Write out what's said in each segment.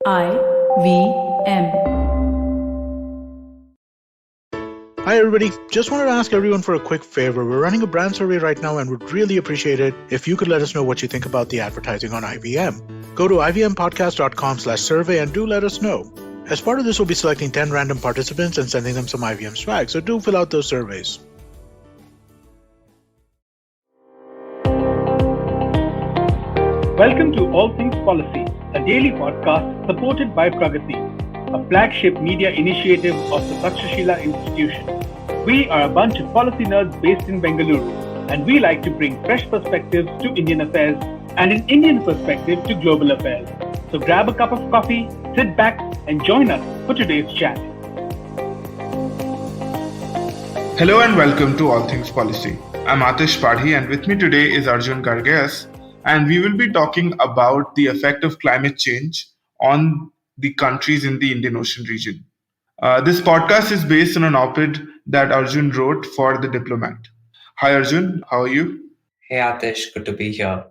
IVM. Hi everybody, just wanted to ask everyone for a quick favor. We're running a brand survey right now and would really appreciate it if you could let us know what you think about the advertising on IVM. Go to ivmpodcast.com/survey and do let us know. As part of this, we'll be selecting 10 random participants and sending them some IVM swag, so do fill out those surveys. Welcome to All Things Policy, a daily podcast supported by Pragati, a flagship media initiative of the Takshashila Institution. We are a bunch of policy nerds based in Bengaluru, and we like to bring fresh perspectives to Indian affairs and an Indian perspective to global affairs. So grab a cup of coffee, sit back, and join us for today's chat. Hello and welcome to All Things Policy. I'm Atish Padhy, and with me today is Arjun Gargeyas, and we will be talking about the effect of climate change on the countries in the Indian Ocean region. This podcast is based on an op-ed that Arjun wrote for the Diplomat. Hi Arjun, how are you? Hey Atish, good to be here.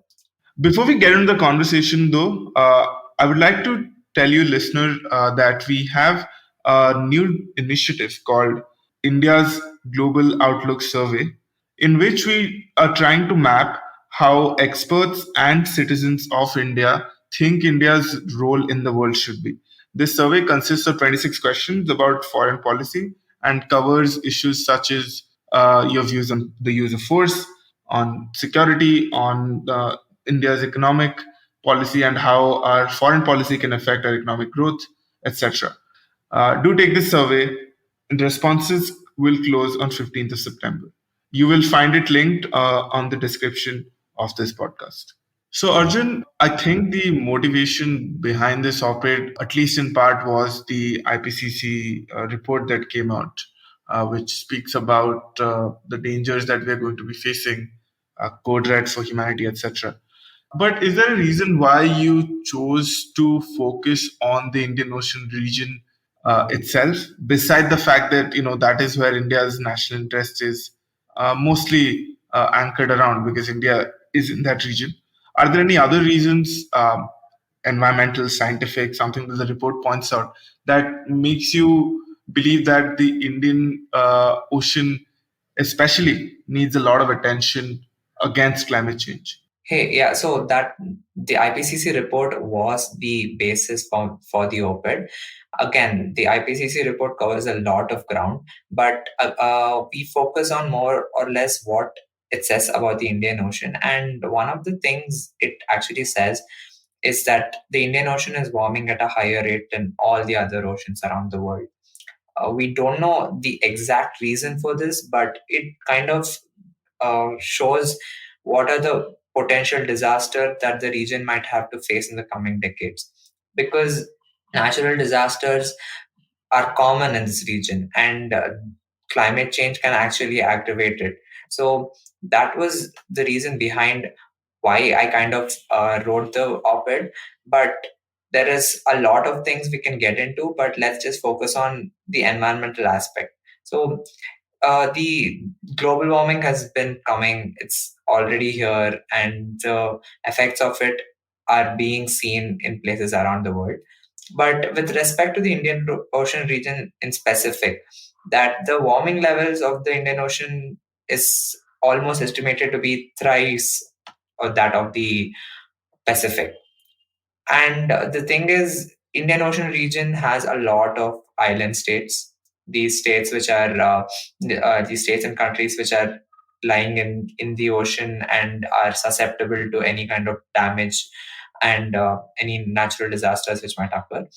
Before we get into the conversation though, I would like to tell you listener that we have a new initiative called India's Global Outlook Survey, in which we are trying to map how experts and citizens of India think India's role in the world should be. This survey consists of 26 questions about foreign policy and covers issues such as your views on the use of force, on security, on India's economic policy and how our foreign policy can affect our economic growth, etc. Do take this survey, and responses will close on 15th of September. You will find it linked on the description of this podcast. So Arjun, I think the motivation behind this op-ed, at least in part, was the IPCC report that came out, which speaks about the dangers that we're going to be facing, code red for humanity, etc. But is there a reason why you chose to focus on the Indian Ocean region itself, beside the fact that that is where India's national interest is mostly anchored around, because India is in that region? Are there any other reasons, environmental, scientific, something that the report points out, that makes you believe that the Indian Ocean especially needs a lot of attention against climate change? So that the IPCC report was the basis for the op-ed. Again, the IPCC report covers a lot of ground, but we focus on more or less what it says about the Indian Ocean. And one of the things it actually says is that the Indian Ocean is warming at a higher rate than all the other oceans around the world. We don't know the exact reason for this, but it kind of shows what are the potential disasters that the region might have to face in the coming decades. Because natural disasters are common in this region, and climate change can actually aggravate it. So that was the reason behind why I kind of wrote the op-ed. But there is a lot of things we can get into, but let's just focus on the environmental aspect. So the global warming has been coming, it's already here, and the effects of it are being seen in places around the world. But with respect to the Indian Ocean region in specific, that the warming levels of the Indian Ocean is almost estimated to be thrice or that of the Pacific. And the thing is, Indian Ocean region has a lot of island states. These states which are these states and countries which are lying in the ocean and are susceptible to any kind of damage and any natural disasters which might occur.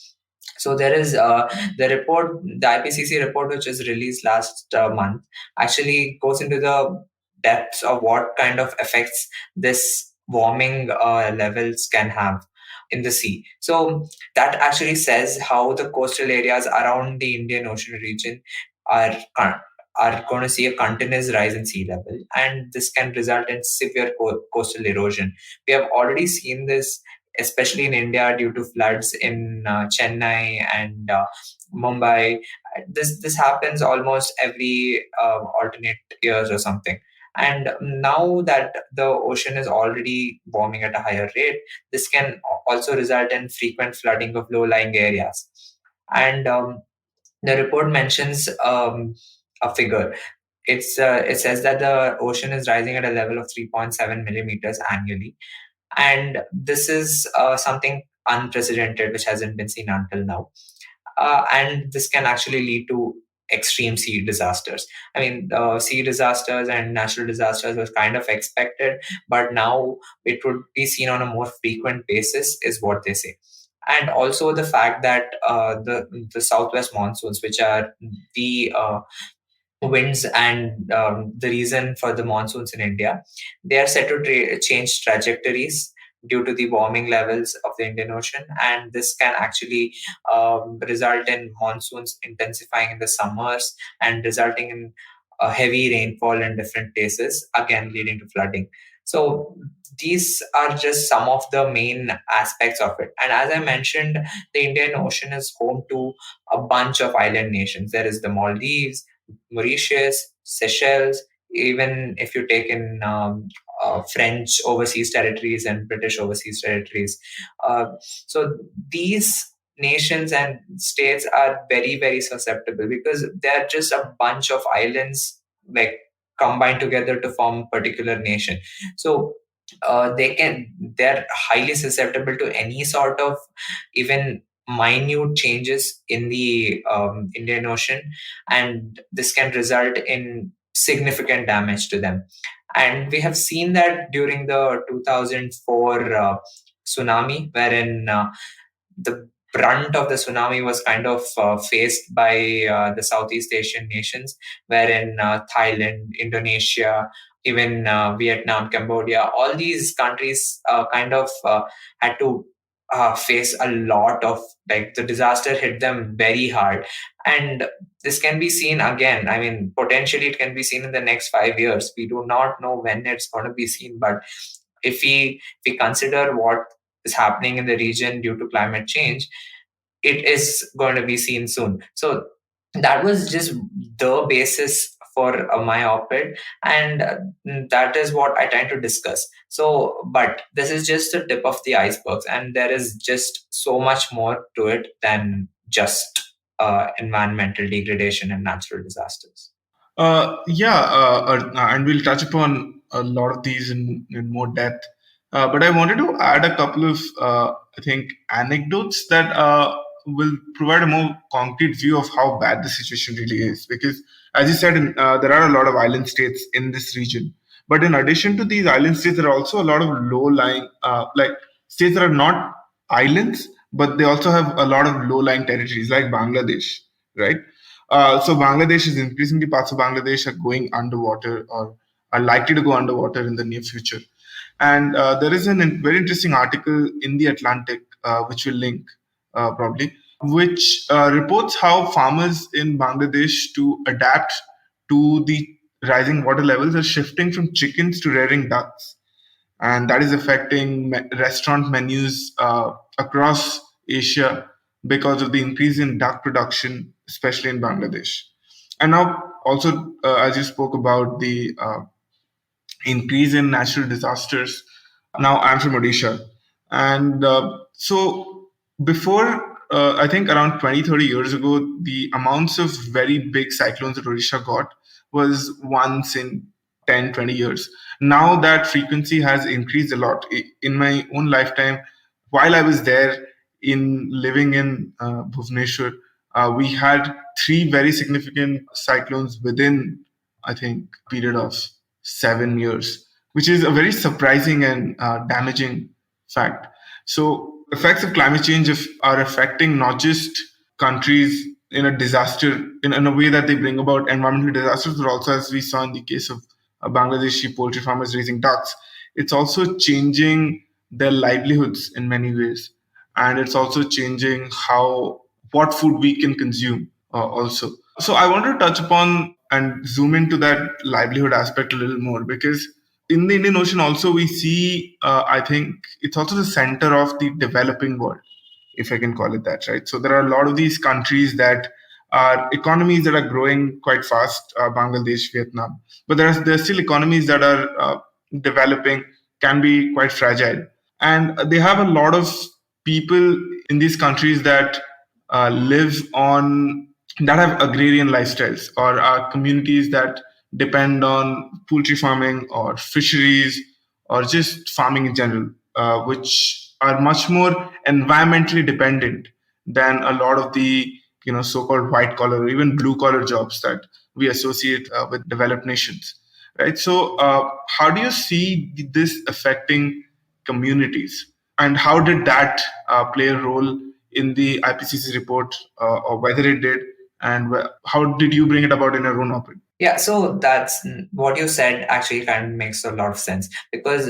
So there is the report, the IPCC report, which is released last month, actually goes into the depths of what kind of effects this warming levels can have in the sea. So that actually says how the coastal areas around the Indian Ocean region are going to see a continuous rise in sea level, and this can result in severe coastal erosion. We have already seen this, especially in India, due to floods in Chennai and Mumbai. This happens almost every alternate years or something. And now that the ocean is already warming at a higher rate, this can also result in frequent flooding of low-lying areas. And the report mentions a figure. It says that the ocean is rising at a level of 3.7 millimeters annually, and this is something unprecedented, which hasn't been seen until now. And this can actually lead to extreme sea disasters. I mean, sea disasters and natural disasters was kind of expected, but now it would be seen on a more frequent basis, is what they say. And also the fact that the southwest monsoons, which are the winds and the reason for the monsoons in India, they are set to change trajectories due to the warming levels of the Indian Ocean, and this can actually result in monsoons intensifying in the summers and resulting in a heavy rainfall in different places, again leading to flooding. So these are just some of the main aspects of it. And as I mentioned, the Indian Ocean is home to a bunch of island nations. There is the Maldives, Mauritius, Seychelles, even if you take in French overseas territories and British overseas territories. So these nations and states are very, very susceptible because they're just a bunch of islands like combined together to form a particular nation. So they're highly susceptible to any sort of even minute changes in the Indian Ocean, and this can result in significant damage to them. And we have seen that during the 2004 tsunami, wherein the brunt of the tsunami was kind of faced by the Southeast Asian nations, wherein Thailand, Indonesia, even Vietnam, Cambodia, all these countries kind of had to face a lot of, like, the disaster hit them very hard. And this can be seen again. I mean, potentially it can be seen in the next 5 years. We do not know when it's going to be seen, but if we consider what is happening in the region due to climate change, it is going to be seen soon. So that was just the basis for my op-ed, and that is what I try to discuss. So, but this is just the tip of the icebergs, and there is just so much more to it than just environmental degradation and natural disasters. And we'll touch upon a lot of these in more depth. But I wanted to add a couple of, I think, anecdotes that will provide a more concrete view of how bad the situation really is. Because, as you said, there are a lot of island states in this region. But in addition to these island states, there are also a lot of low-lying, like states that are not islands, but they also have a lot of low-lying territories, like Bangladesh, right? So Bangladesh is increasingly, parts of Bangladesh are going underwater or are likely to go underwater in the near future. And there is a very interesting article in The Atlantic, which we'll link probably, which reports how farmers in Bangladesh to adapt to the rising water levels are shifting from chickens to rearing ducks. And that is affecting restaurant menus across Asia because of the increase in duck production, especially in Bangladesh. And now also, as you spoke about the increase in natural disasters. Now I'm from Odisha. And so before, I think around 20, 30 years ago, the amounts of very big cyclones that Odisha got was once in 10, 20 years. Now that frequency has increased a lot. In my own lifetime, while I was there living in Bhubaneswar, we had 3 very significant cyclones within, I think, a period of 7 years, which is a very surprising and damaging fact. So effects of climate change are affecting not just countries in a disaster, in a way that they bring about environmental disasters, but also, as we saw in the case of Bangladeshi poultry farmers raising ducks, it's also changing their livelihoods in many ways. And it's also changing what food we can consume also. So I want to touch upon and zoom into that livelihood aspect a little more, because in the Indian Ocean also we see, I think it's also the center of the developing world, if I can call it that, right? So there are a lot of these countries that are economies that are growing quite fast, Bangladesh, Vietnam. But there's still economies that are developing, can be quite fragile. And they have a lot of people in these countries that live on, that have agrarian lifestyles, or are communities that depend on poultry farming or fisheries or just farming in general, which are much more environmentally dependent than a lot of the so-called white collar or even blue collar jobs that we associate with developed nations, right? So how do you see this affecting communities, and how did that play a role in the IPCC report, or whether it did, and how did you bring it about in your own opinion? Yeah, so that's what you said actually kind of makes a lot of sense, because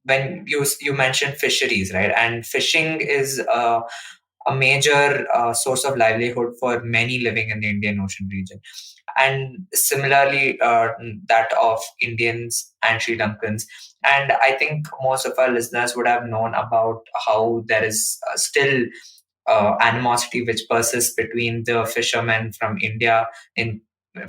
when you mentioned fisheries, right? And fishing is a major source of livelihood for many living in the Indian Ocean region. And similarly, that of Indians and Sri Lankans. And I think most of our listeners would have known about how there is still animosity which persists between the fishermen from India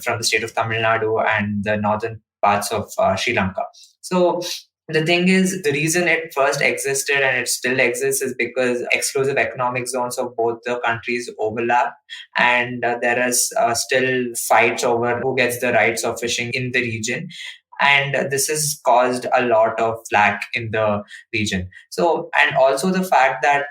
from the state of Tamil Nadu and the northern parts of Sri Lanka. So the thing is, the reason it first existed and it still exists is because exclusive economic zones of both the countries overlap, and there is still fights over who gets the rights of fishing in the region. And this has caused a lot of flack in the region. So, and also the fact that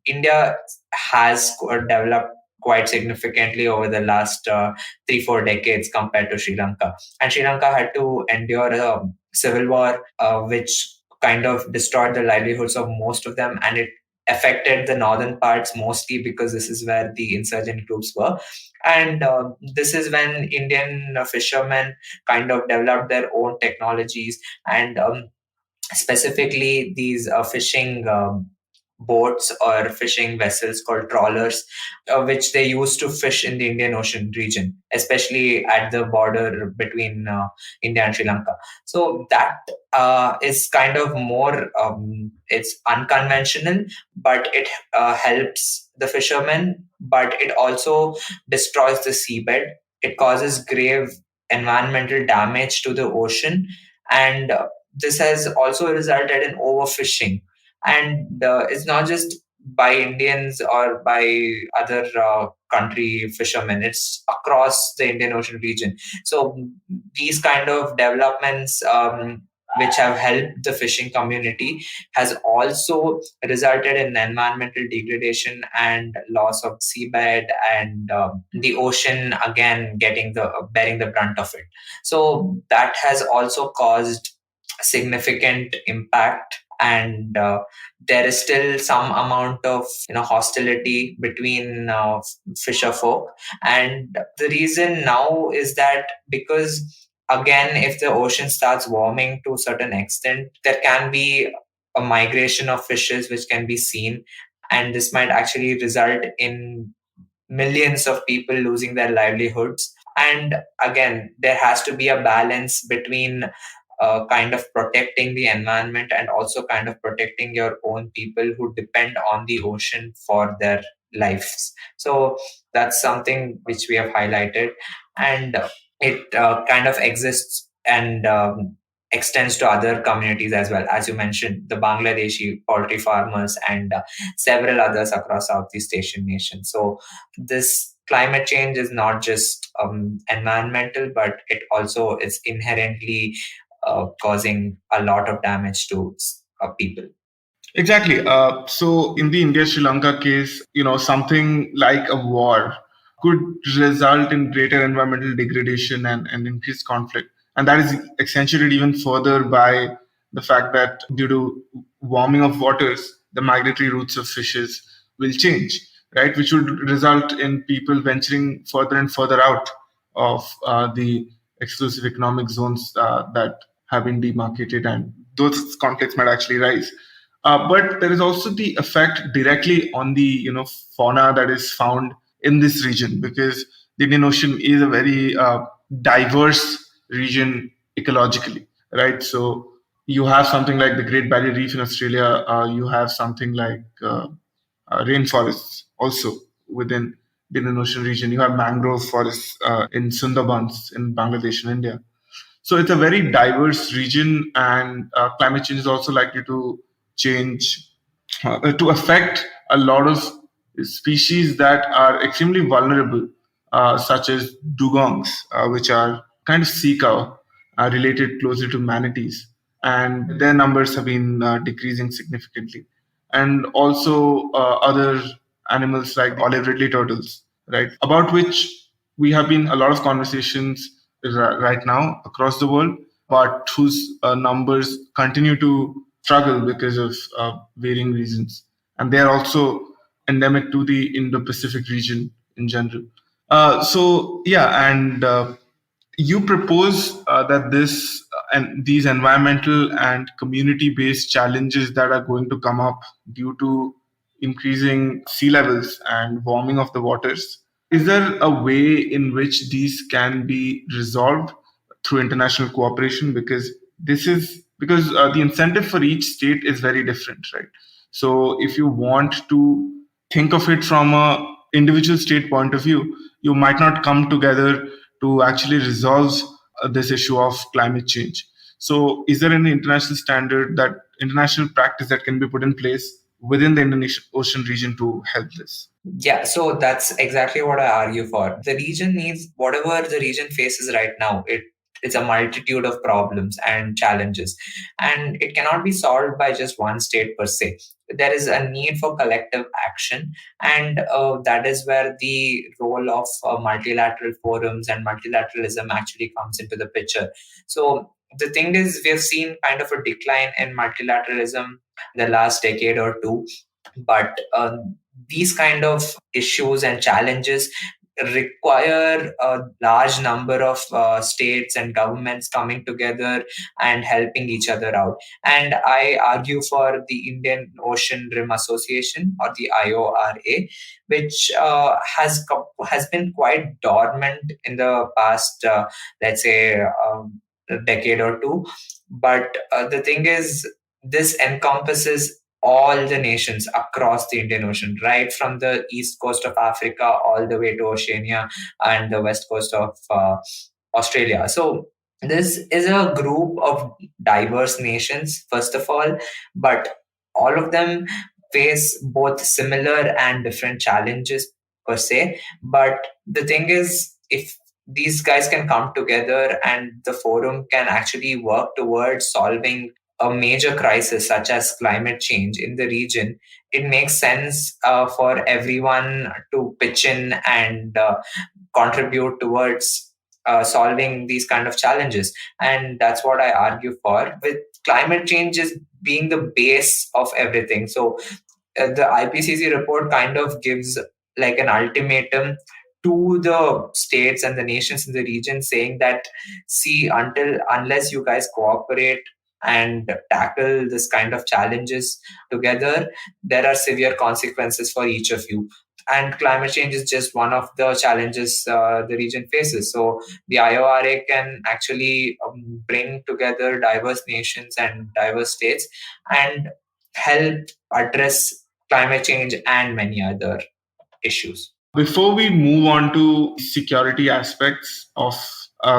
India has developed quite significantly over the last 3-4 decades compared to Sri Lanka. And Sri Lanka had to endure a civil war, which kind of destroyed the livelihoods of most of them, and it affected the northern parts mostly because this is where the insurgent groups were. And this is when Indian fishermen kind of developed their own technologies, and specifically these fishing boats or fishing vessels called trawlers, which they use to fish in the Indian Ocean region, especially at the border between India and Sri Lanka. So that is kind of more, it's unconventional, but it helps the fishermen, but it also destroys the seabed. It causes grave environmental damage to the ocean, and this has also resulted in overfishing. And it's not just by Indians or by other country fishermen, it's across the Indian Ocean region. So these kind of developments, which have helped the fishing community, has also resulted in environmental degradation and loss of seabed, and the ocean again getting the bearing the brunt of it. So that has also caused significant impact, and there is still some amount of hostility between fisher folk. And the reason now is that because, again, if the ocean starts warming to a certain extent, there can be a migration of fishes which can be seen, and this might actually result in millions of people losing their livelihoods. And again, there has to be a balance between kind of protecting the environment and also kind of protecting your own people who depend on the ocean for their lives. So that's something which we have highlighted, and it kind of exists and extends to other communities as well. As you mentioned, the Bangladeshi poultry farmers and several others across Southeast Asian nations. So this climate change is not just environmental, but it also is inherently causing a lot of damage to people. Exactly. So in the India-Sri Lanka case, something like a war could result in greater environmental degradation and increased conflict. And that is accentuated even further by the fact that due to warming of waters, the migratory routes of fishes will change, right? Which would result in people venturing further and further out of the exclusive economic zones that have been demarcated, and those conflicts might actually rise. But there is also the effect directly on the fauna that is found in this region, because the Indian Ocean is a very diverse region ecologically, right? So you have something like the Great Barrier Reef in Australia. You have something like rainforests also within the Indian Ocean region. You have mangrove forests in Sundarbans in Bangladesh and India. So it's a very diverse region, and climate change is also likely to change, to affect a lot of species that are extremely vulnerable, such as dugongs, which are kind of sea cow, related closely to manatees, and their numbers have been decreasing significantly. And also other animals like olive ridley turtles, right, about which we have been a lot of conversations right now across the world, but whose numbers continue to struggle because of varying reasons. And they are also endemic to the Indo-Pacific region in general. And you propose that this and these environmental and community-based challenges that are going to come up due to increasing sea levels and warming of the waters, is there a way in which these can be resolved through international cooperation? Because the incentive for each state is very different, right? So if you want to think of it from a individual state point of view, you might not come together to actually resolve this issue of climate change. So is there any international practice that can be put in place within the Indian Ocean region to help this? Yeah, so that's exactly what I argue for. The region needs whatever the region faces right now. It's a multitude of problems and challenges, and it cannot be solved by just one state per se. There is a need for collective action, and that is where the role of multilateral forums and multilateralism actually comes into the picture. So the thing is, we have seen kind of a decline in multilateralism the last decade or two, but these kind of issues and challenges require a large number of states and governments coming together and helping each other out. And I argue for the Indian Ocean Rim Association, or the IORA, which has been quite dormant in the past, let's say, a decade or two. But the thing is, this encompasses all the nations across the Indian Ocean, right from the east coast of Africa all the way to Oceania and the west coast of Australia. So this is a group of diverse nations, first of all, but all of them face both similar and different challenges per se. But the thing is, if these guys can come together and the forum can actually work towards solving a major crisis such as climate change in the region, it makes sense for everyone to pitch in and contribute towards solving these kind of challenges. And that's what I argue for, with climate change is being the base of everything. So the IPCC report kind of gives like an ultimatum to the states and the nations in the region, saying that, see, unless you guys cooperate and tackle this kind of challenges together, there are severe consequences for each of you. And climate change is just one of the challenges the region faces. So the IORA can actually bring together diverse nations and diverse states and help address climate change and many other issues. Before we move on to security aspects of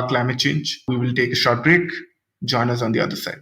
climate change, we will take a short break. Join us on the other side.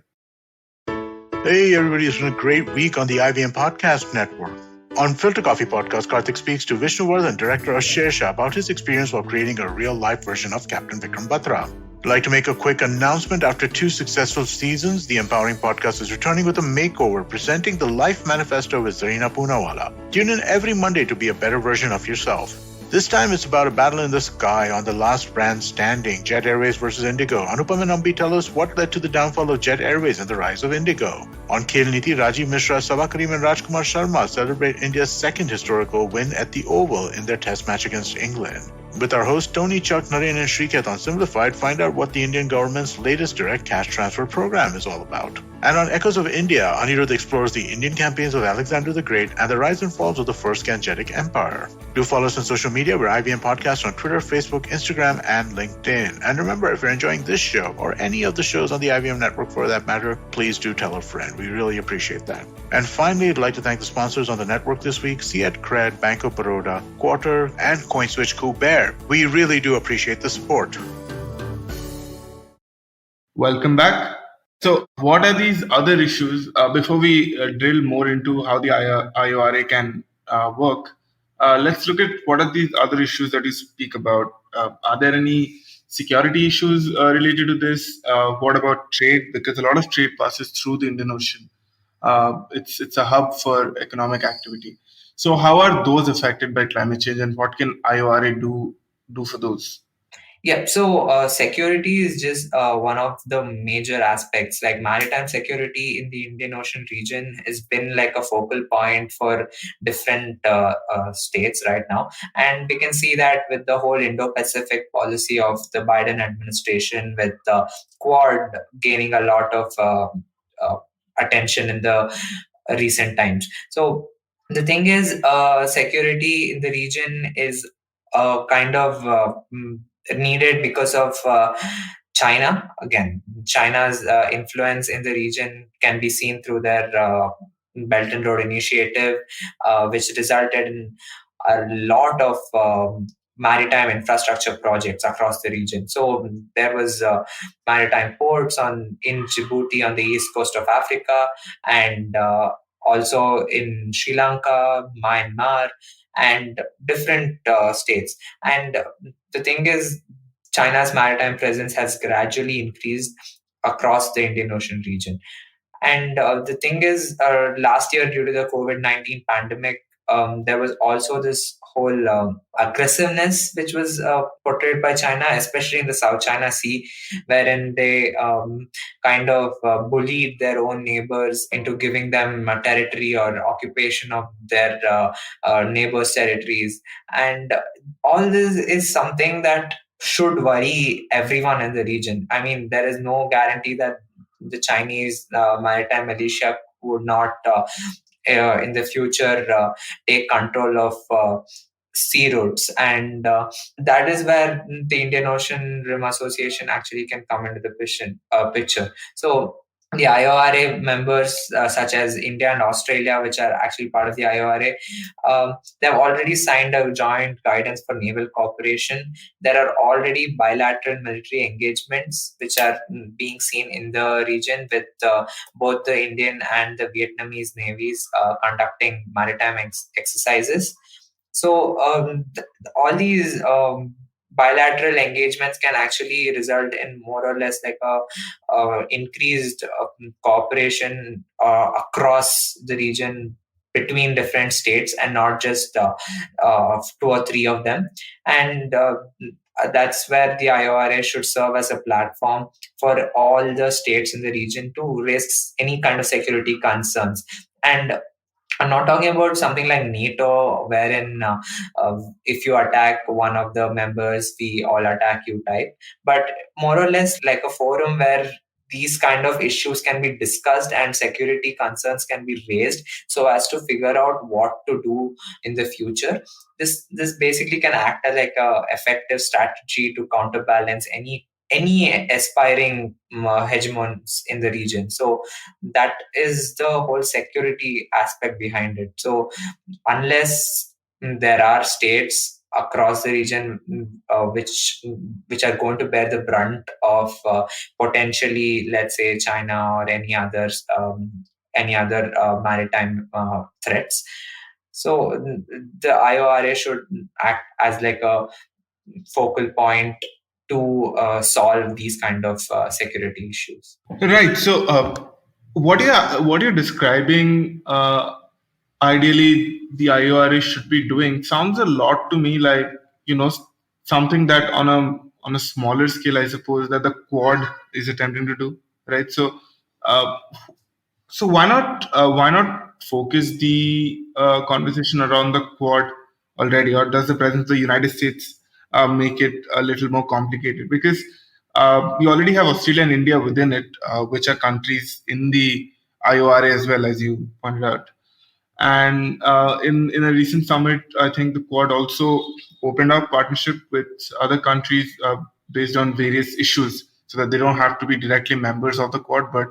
Hey, everybody, it's been a great week on the IVM Podcast Network. On Filter Coffee Podcast, Karthik speaks to Vishnuvardhan, director of Shersha, about his experience while creating a real-life version of Captain Vikram Batra. I'd like to make a quick announcement. After 2 successful seasons, the Empowering Podcast is returning with a makeover, presenting the Life Manifesto with Zarina Poonawala. Tune in every Monday to be a better version of yourself. This time it's about a battle in the sky on the last brand standing, Jet Airways versus Indigo. Anupam and Ambi tell us what led to the downfall of Jet Airways and the rise of Indigo. On Khel Niti, Rajiv Mishra, Sabha Karim and Rajkumar Sharma celebrate India's second historical win at the Oval in their test match against England. With our hosts Tony, Chuck, Naren and Shriketh on Simplified, find out what the Indian government's latest direct cash transfer program is all about. And on Echoes of India, Anirudh explores the Indian campaigns of Alexander the Great and the rise and falls of the First Gangetic Empire. Do follow us on social media. We're IVM Podcast on Twitter, Facebook, Instagram, and LinkedIn. And remember, if you're enjoying this show or any of the shows on the IVM network for that matter, please do tell a friend. We really appreciate that. And finally, I'd like to thank the sponsors on the network this week, Siet Cred, Bank of Baroda, Quarter, and CoinSwitch Kuber. We really do appreciate the support. Welcome back. So, what are these other issues? Before we drill more into how the IORA can work, let's look at what are these other issues that you speak about. Are there any security issues related to this? What about trade? Because a lot of trade passes through the Indian Ocean. It's a hub for economic activity. So, how are those affected by climate change, and what can IORA do for those? Yeah, so security is just one of the major aspects. Like maritime security in the Indian Ocean region has been like a focal point for different states right now. And we can see that with the whole Indo-Pacific policy of the Biden administration, with the Quad gaining a lot of attention in the recent times. So the thing is, security in the region is kind of needed because of China. Again, China's influence in the region can be seen through their Belt and Road Initiative, which resulted in a lot of maritime infrastructure projects across the region. So there was maritime ports in Djibouti on the east coast of Africa, and also in Sri Lanka, Myanmar, and different states. And the thing is, China's maritime presence has gradually increased across the Indian Ocean region. And the thing is, last year, due to the COVID-19 pandemic, there was also this whole aggressiveness which was portrayed by China, especially in the South China Sea, wherein they kind of bullied their own neighbors into giving them a territory or occupation of their neighbors' territories. And all this is something that should worry everyone in the region. I mean, there is no guarantee that the Chinese maritime militia would not in the future take control of sea routes, and that is where the Indian Ocean Rim Association actually can come into the picture. So the IORA members, such as India and Australia, which are actually part of the IORA, they have already signed a joint guidance for naval cooperation. There are already bilateral military engagements which are being seen in the region, with both the Indian and the Vietnamese navies conducting maritime exercises. So all these bilateral engagements can actually result in more or less like a increased cooperation across the region between different states, and not just two or three of them. And that's where the IORA should serve as a platform for all the states in the region to raise any kind of security concerns. And I'm not talking about something like NATO, wherein if you attack one of the members, we all attack you type, but more or less like a forum where these kind of issues can be discussed and security concerns can be raised, so as to figure out what to do in the future. This basically can act as like a effective strategy to counterbalance any aspiring hegemons in the region. So that is the whole security aspect behind it. So unless there are states across the region which are going to bear the brunt of potentially, let's say, China or any other maritime threats, so the IORA should act as like a focal point to solve these kind of security issues. Right. So, what you're describing, ideally, the IORA should be doing sounds a lot to me like something that on a smaller scale, I suppose, that the Quad is attempting to do. Right. So, why not focus the conversation around the Quad already, or does the presence of the United States make it a little more complicated? Because You already have Australia and India within it, which are countries in the IORA as well, as you pointed out. And in a recent summit, I think the Quad also opened up partnership with other countries based on various issues, so that they don't have to be directly members of the Quad, but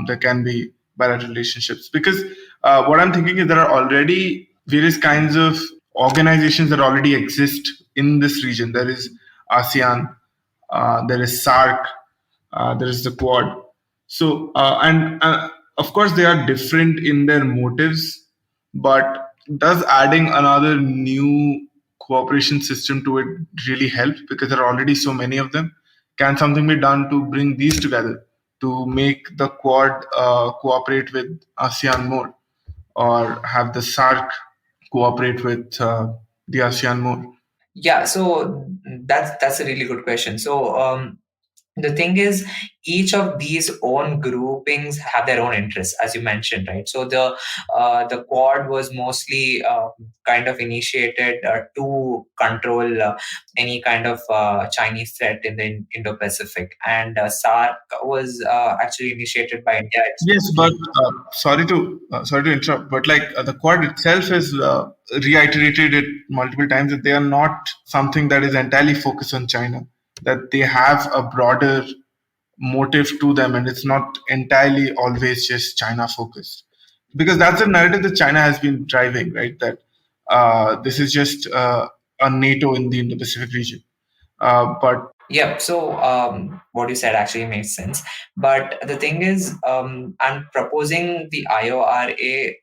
there can be bilateral relationships. Because what I'm thinking is there are already various kinds of organizations that already exist in this region. There is ASEAN, there is SARC, there is the Quad. So, and of course, they are different in their motives, but does adding another new cooperation system to it really help? Because there are already so many of them. Can something be done to bring these together to make the Quad cooperate with ASEAN more, or have the SARC cooperate with the ASEAN more? Yeah, so that's a really good question. So the thing is, each of these own groupings have their own interests, as you mentioned, right? So the Quad was mostly kind of initiated to control any kind of Chinese threat in the Indo-Pacific, and SARC was actually initiated by India. Yes, but sorry to interrupt, but like the Quad itself has reiterated it multiple times that they are not something that is entirely focused on China. That they have a broader motive to them, and it's not entirely always just China focused. Because that's the narrative that China has been driving, right? That this is just a NATO in the Indo-Pacific region. But Yep. So what you said actually makes sense. But the thing is, I'm proposing the IORA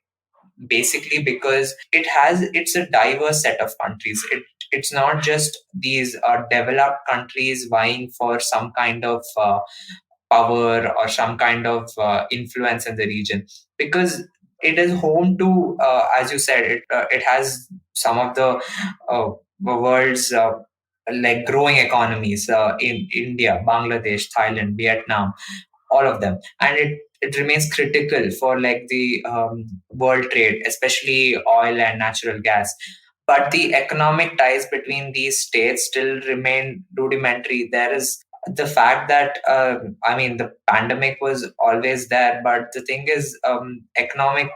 basically because it's a diverse set of countries. It's not just these developed countries vying for some kind of power or some kind of influence in the region, because it is home to, as you said, it has some of the world's like growing economies in India, Bangladesh, Thailand, Vietnam, all of them, and it remains critical for like the world trade, especially oil and natural gas. But the economic ties between these states still remain rudimentary. There is the fact that I mean, the pandemic was always there, but the thing is, economic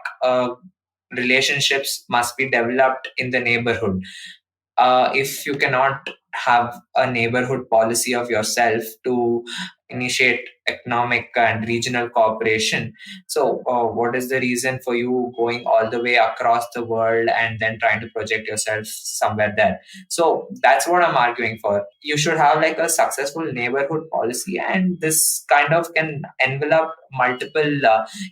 relationships must be developed in the neighborhood. If you cannot have a neighborhood policy of yourself to initiate economic and regional cooperation, so what is the reason for you going all the way across the world and then trying to project yourself somewhere there? So that's what I'm arguing for. You should have like a successful neighborhood policy, and this kind of can envelop multiple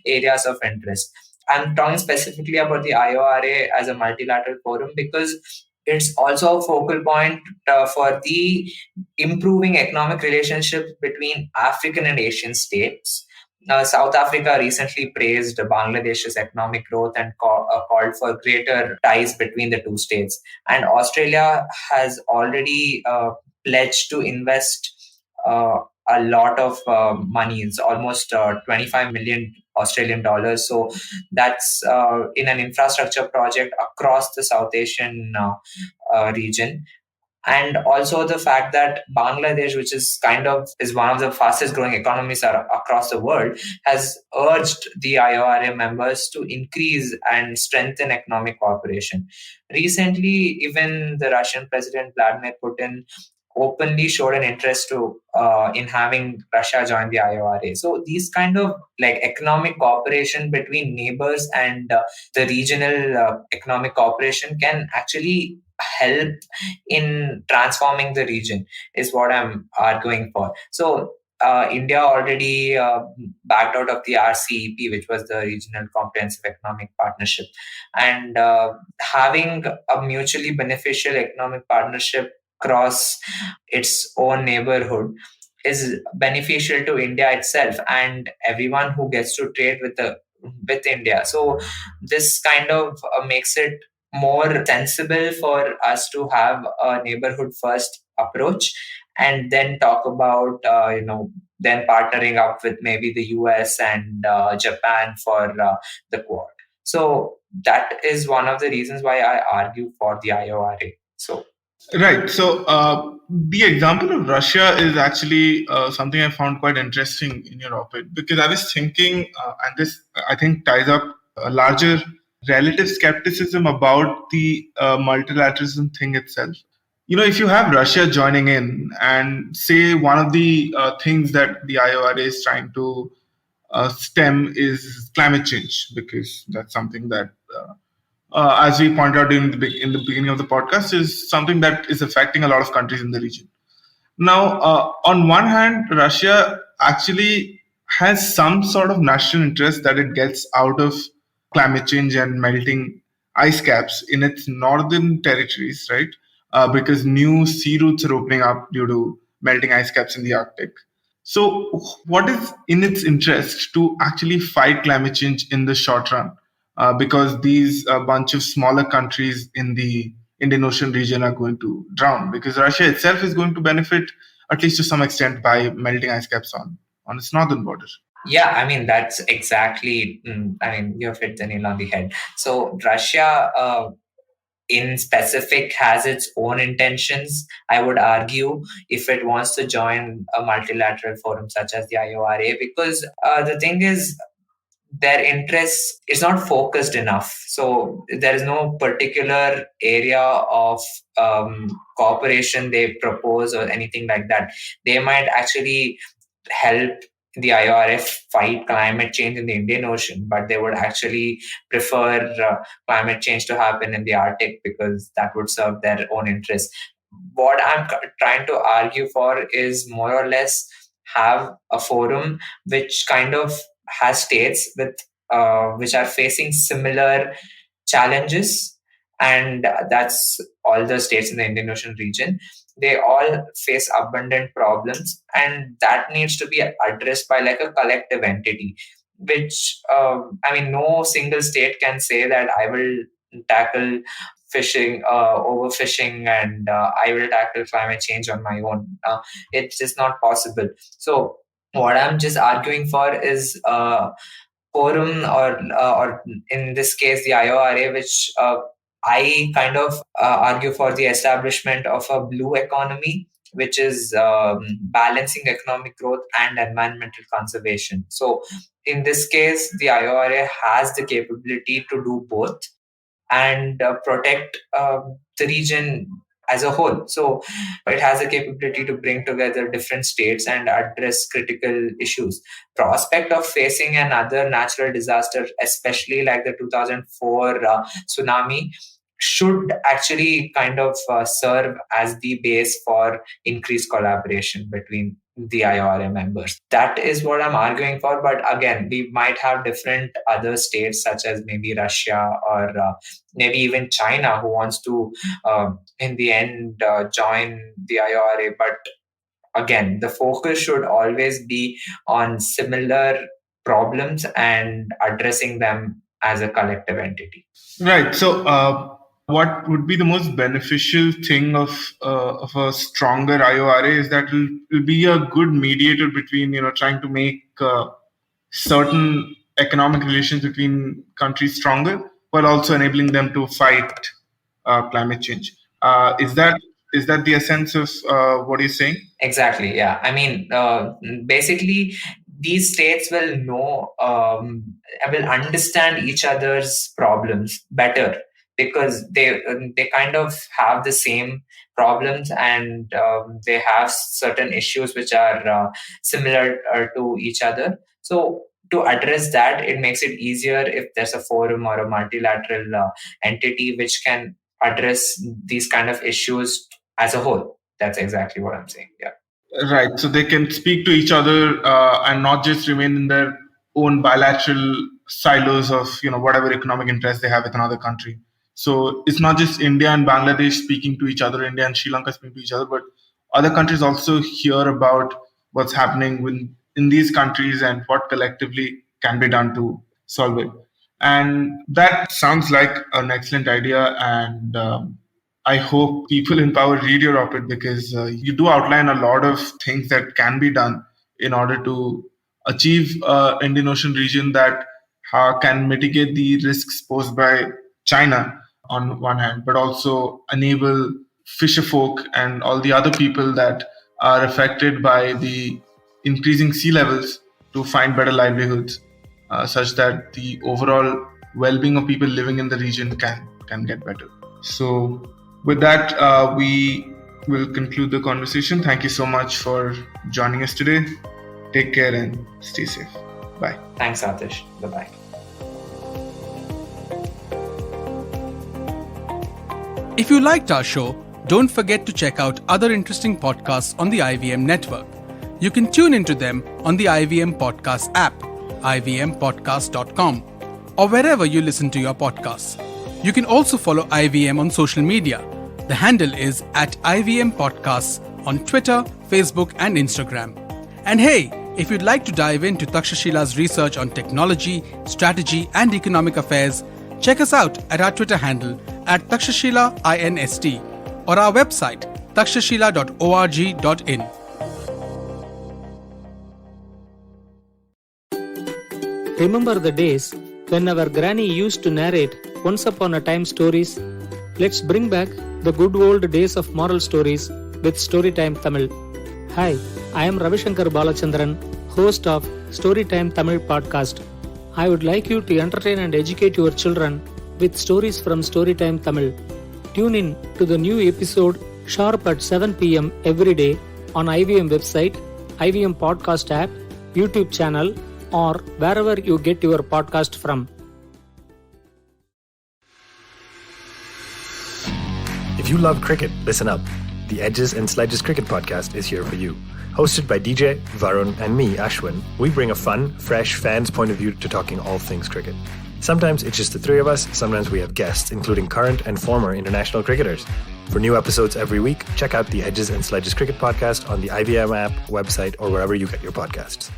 areas of interest. I'm talking specifically about the IORA as a multilateral forum because it's also a focal point for the improving economic relationships between African and Asian states. South Africa recently praised Bangladesh's economic growth and called for greater ties between the two states. And Australia has already pledged to invest a lot of money. It's almost 25 million Australian dollars. So that's in an infrastructure project across the South Asian region. And also the fact that Bangladesh, which is kind of is one of the fastest growing economies across the world, has urged the IORA members to increase and strengthen economic cooperation. Recently, even the Russian President Vladimir Putin openly showed an interest to in having Russia join the IORA. So these kind of like economic cooperation between neighbors and the regional economic cooperation can actually help in transforming the region, is what I'm arguing for. So India already backed out of the RCEP, which was the Regional Comprehensive Economic Partnership. And having a mutually beneficial economic partnership across its own neighborhood is beneficial to India itself and everyone who gets to trade with India. So this kind of makes it more sensible for us to have a neighborhood first approach, and then talk about then partnering up with maybe the US and Japan for the Quad. So that is one of the reasons why I argue for the IORA. So right. So The example of Russia is actually something I found quite interesting in your op-ed, because I was thinking, and this I think ties up a larger relative skepticism about the multilateralism thing itself. If you have Russia joining in, and say one of the things that the IORA is trying to stem is climate change, because that's something that, as we pointed out in the beginning of the podcast, is something that is affecting a lot of countries in the region. Now, on one hand, Russia actually has some sort of national interest that it gets out of climate change and melting ice caps in its northern territories, right? Because new sea routes are opening up due to melting ice caps in the Arctic. So, what is in its interest to actually fight climate change in the short run? Because these bunch of smaller countries in the Indian Ocean region are going to drown, because Russia itself is going to benefit, at least to some extent, by melting ice caps on its northern border. Yeah, I mean, that's exactly, you have hit the nail on the head. So Russia, in specific, has its own intentions, I would argue, if it wants to join a multilateral forum such as the IORA, because the thing is, their interest is not focused enough. So there is no particular area of cooperation they propose or anything like that. They might actually help the IORF fight climate change in the Indian Ocean, but they would actually prefer climate change to happen in the Arctic because that would serve their own interests. What I'm trying to argue for is more or less have a forum which kind of has states with which are facing similar challenges, and that's all the states in the Indian Ocean region. They all face abundant problems, and that needs to be addressed by like a collective entity, which no single state can say that I will tackle fishing, overfishing, and I will tackle climate change on my own. It's just not possible. So what I'm just arguing for is forum, or in this case the IORA, which I kind of argue for the establishment of a blue economy, which is balancing economic growth and environmental conservation. So in this case, the IORA has the capability to do both and protect the region as a whole. So it has the capability to bring together different states and address critical issues. Prospect of facing another natural disaster, especially like the 2004 tsunami, should actually kind of serve as the base for increased collaboration between the IORA members. That is what I'm arguing for. But again, we might have different other states, such as maybe Russia or maybe even China, who wants to, in the end, join the IORA. But again, the focus should always be on similar problems and addressing them as a collective entity. Right. So, what would be the most beneficial thing of a stronger IORA is that it'll be a good mediator between trying to make certain economic relations between countries stronger, but also enabling them to fight climate change. Is that the essence of what you're saying? Exactly. Yeah. I mean, basically, these states will know, will understand each other's problems better because they kind of have the same problems, and they have certain issues which are similar to each other. So to address that, it makes it easier if there's a forum or a multilateral entity which can address these kind of issues as a whole. That's exactly what I'm saying. Yeah. Right. So they can speak to each other and not just remain in their own bilateral silos of whatever economic interest they have with another country. So it's not just India and Bangladesh speaking to each other, India and Sri Lanka speaking to each other, but other countries also hear about what's happening in these countries and what collectively can be done to solve it. And that sounds like an excellent idea. And I hope people in power read your op-ed, because you do outline a lot of things that can be done in order to achieve Indian Ocean region that can mitigate the risks posed by China on one hand, but also enable fisher folk and all the other people that are affected by the increasing sea levels to find better livelihoods, such that the overall well-being of people living in the region can get better. So with that, we will conclude the conversation. Thank you so much for joining us today. Take care and stay safe. Bye. Thanks, Atish. Bye-bye. If you liked our show, don't forget to check out other interesting podcasts on the IVM network. You can tune into them on the IVM Podcast App, ivmpodcast.com, or wherever you listen to your podcasts. You can also follow IVM on social media. The handle is @IVM Podcasts on Twitter, Facebook, and Instagram. And hey, if you'd like to dive into Takshashila's research on technology, strategy, and economic affairs, check us out at our Twitter handle @TakshashilaINST or our website takshashila.org.in. Remember the days when our granny used to narrate once upon a time stories? Let's bring back the good old days of moral stories with Storytime Tamil. Hi, I am Ravishankar Balachandran, host of Storytime Tamil podcast. I would like you to entertain and educate your children with stories from Storytime Tamil. Tune in to the new episode sharp at 7 p.m. every day on IVM website, IVM Podcast App, YouTube channel, or wherever you get your podcast from. If you love cricket, listen up. The Edges and Sledges Cricket Podcast is here for you. Hosted by DJ, Varun, and me, Ashwin, we bring a fun, fresh fan's point of view to talking all things cricket. Sometimes it's just the three of us, sometimes we have guests, including current and former international cricketers. For new episodes every week, check out the Edges and Sledges Cricket Podcast on the IVM app, website, or wherever you get your podcasts.